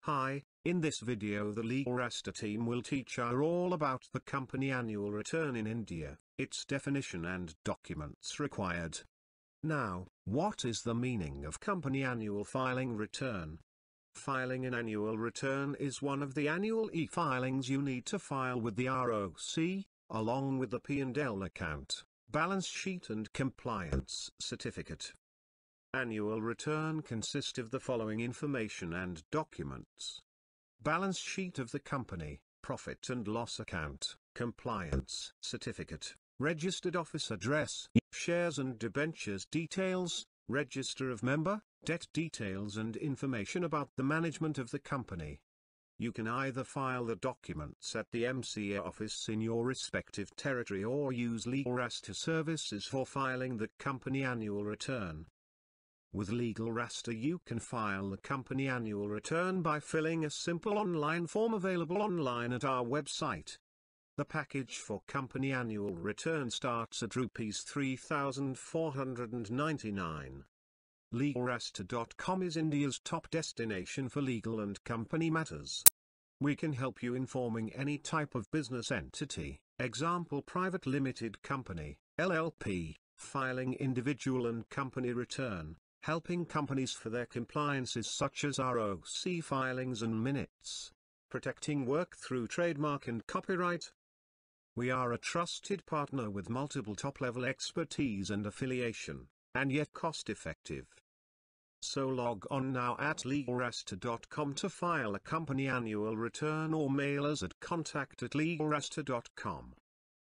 Hi, in this video the Legalraasta team will teach you all about the company annual return in India, its definition and documents required. Now, what is the meaning of company annual filing return? Filing an annual return is one of the annual e-filings you need to file with the ROC, along with the P&L account, balance sheet and compliance certificate. Annual return consists of the following information and documents: balance sheet of the company, profit and loss account, compliance certificate, registered office address, shares and debentures details, register of member, debt details and information about the management of the company. You can either file the documents at the MCA office in your respective territory or use Legalraasta services for filing the company annual return. With Legalraasta you can file the company annual return by filling a simple online form available online at our website. The package for company annual return starts at Rs 3,499. Legalraasta.com is India's top destination for legal and company matters. We can help you informing any type of business entity, example private limited company, LLP, filing individual and company return, helping companies for their compliances such as ROC filings and minutes, protecting work through trademark and copyright. We are a trusted partner with multiple top-level expertise and affiliation, and yet cost-effective. So log on now at legalraasta.com to file a company annual return or mail us at contact@legalraasta.com.